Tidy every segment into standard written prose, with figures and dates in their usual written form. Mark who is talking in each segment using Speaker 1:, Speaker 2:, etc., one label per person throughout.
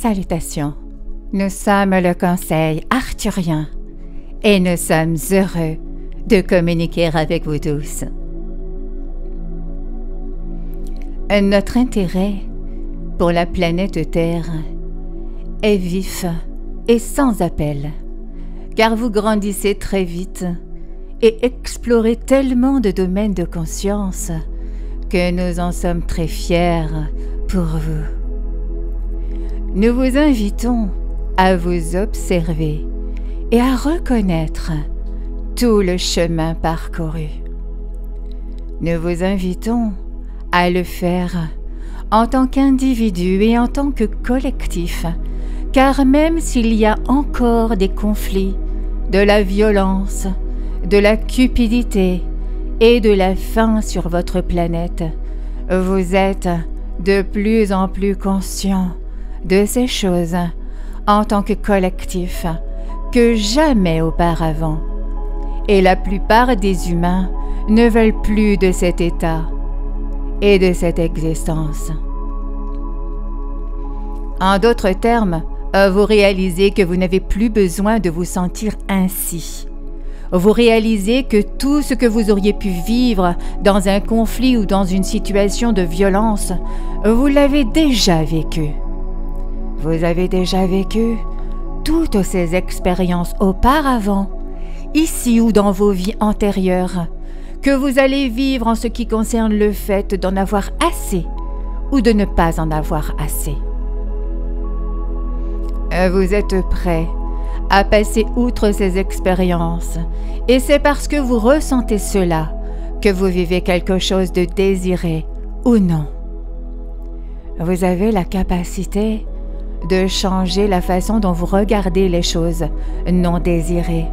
Speaker 1: Salutations, nous sommes le Conseil arthurien et nous sommes heureux de communiquer avec vous tous. Notre intérêt pour la planète Terre est vif et sans appel, car vous grandissez très vite et explorez tellement de domaines de conscience que nous en sommes très fiers pour vous. Nous vous invitons à vous observer et à reconnaître tout le chemin parcouru. Nous vous invitons à le faire en tant qu'individu et en tant que collectif, car même s'il y a encore des conflits, de la violence, de la cupidité et de la faim sur votre planète, vous êtes de plus en plus conscient de ces choses en tant que collectif que jamais auparavant. Et la plupart des humains ne veulent plus de cet état et de cette existence. En d'autres termes, vous réalisez que vous n'avez plus besoin de vous sentir ainsi. Vous réalisez que tout ce que vous auriez pu vivre dans un conflit ou dans une situation de violence, vous l'avez déjà vécu. Vous avez déjà vécu toutes ces expériences auparavant, ici ou dans vos vies antérieures, que vous allez vivre en ce qui concerne le fait d'en avoir assez ou de ne pas en avoir assez. Vous êtes prêt à passer outre ces expériences, et c'est parce que vous ressentez cela que vous vivez quelque chose de désiré ou non. Vous avez la capacité de changer la façon dont vous regardez les choses non désirées.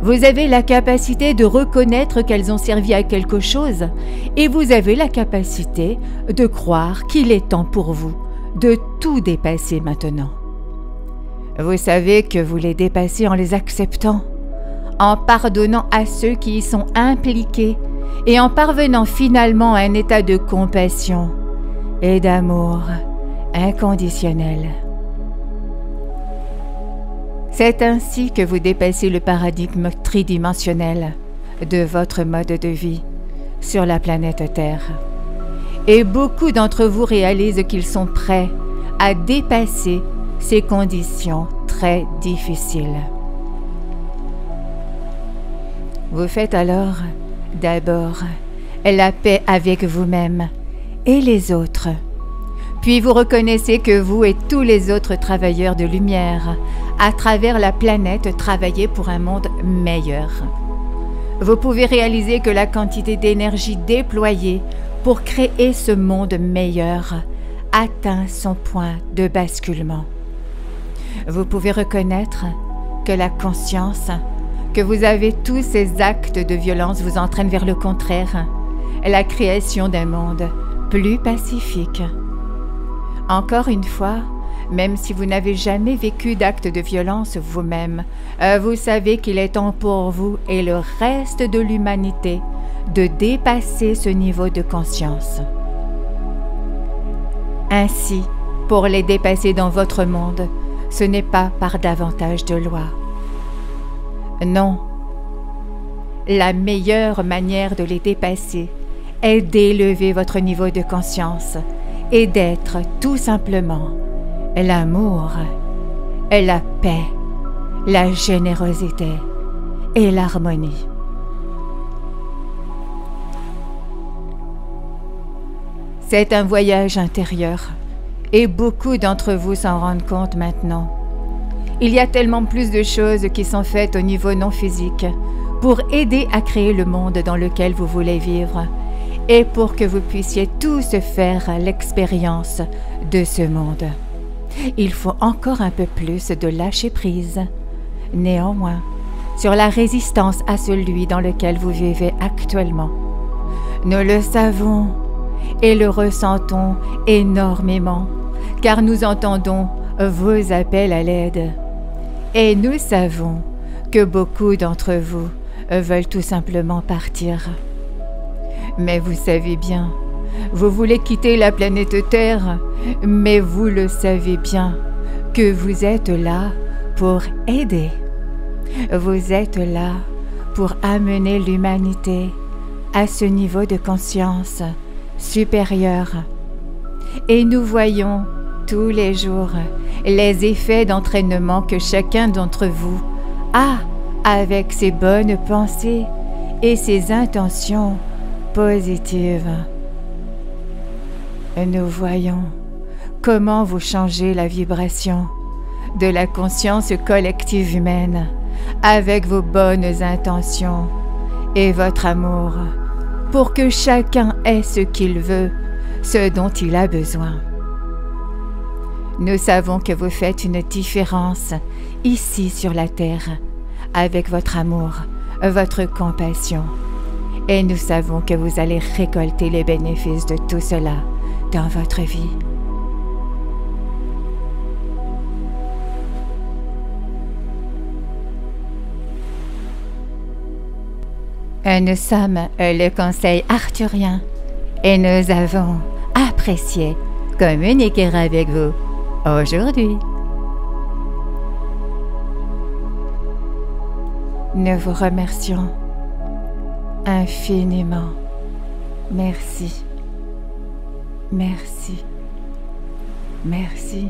Speaker 1: Vous avez la capacité de reconnaître qu'elles ont servi à quelque chose, et vous avez la capacité de croire qu'il est temps pour vous de tout dépasser maintenant. Vous savez que vous les dépassez en les acceptant, en pardonnant à ceux qui y sont impliqués et en parvenant finalement à un état de compassion et d'amour inconditionnel. C'est ainsi que vous dépassez le paradigme tridimensionnel de votre mode de vie sur la planète Terre. Et beaucoup d'entre vous réalisent qu'ils sont prêts à dépasser ces conditions très difficiles. Vous faites alors d'abord la paix avec vous-même et les autres. Puis vous reconnaissez que vous et tous les autres travailleurs de lumière à travers la planète travaillez pour un monde meilleur. Vous pouvez réaliser que la quantité d'énergie déployée pour créer ce monde meilleur atteint son point de basculement. Vous pouvez reconnaître que la conscience que vous avez tous ces actes de violence vous entraîne vers le contraire, la création d'un monde plus pacifique. Encore une fois, même si vous n'avez jamais vécu d'actes de violence vous-même, vous savez qu'il est temps pour vous et le reste de l'humanité de dépasser ce niveau de conscience. Ainsi, pour les dépasser dans votre monde, ce n'est pas par davantage de lois. Non. La meilleure manière de les dépasser est d'élever votre niveau de conscience et d'être tout simplement l'amour, la paix, la générosité et l'harmonie. C'est un voyage intérieur et beaucoup d'entre vous s'en rendent compte maintenant. Il y a tellement plus de choses qui sont faites au niveau non physique pour aider à créer le monde dans lequel vous voulez vivre et pour que vous puissiez tous faire l'expérience de ce monde. Il faut encore un peu plus de lâcher prise. Néanmoins, sur la résistance à celui dans lequel vous vivez actuellement. Nous le savons et le ressentons énormément, car nous entendons vos appels à l'aide. Et nous savons que beaucoup d'entre vous veulent tout simplement partir. Mais vous savez bien, vous voulez quitter la planète Terre, mais vous le savez bien, que vous êtes là pour aider. Vous êtes là pour amener l'humanité à ce niveau de conscience supérieur. Et nous voyons tous les jours les effets d'entraînement que chacun d'entre vous a avec ses bonnes pensées et ses intentions positives. Nous voyons comment vous changez la vibration de la conscience collective humaine avec vos bonnes intentions et votre amour pour que chacun ait ce qu'il veut, ce dont il a besoin. Nous savons que vous faites une différence ici sur la terre avec votre amour, votre compassion. Et nous savons que vous allez récolter les bénéfices de tout cela dans votre vie. Nous sommes le Conseil arthurien et nous avons apprécié communiquer avec vous aujourd'hui. Nous vous remercions infiniment. Merci. Merci. Merci.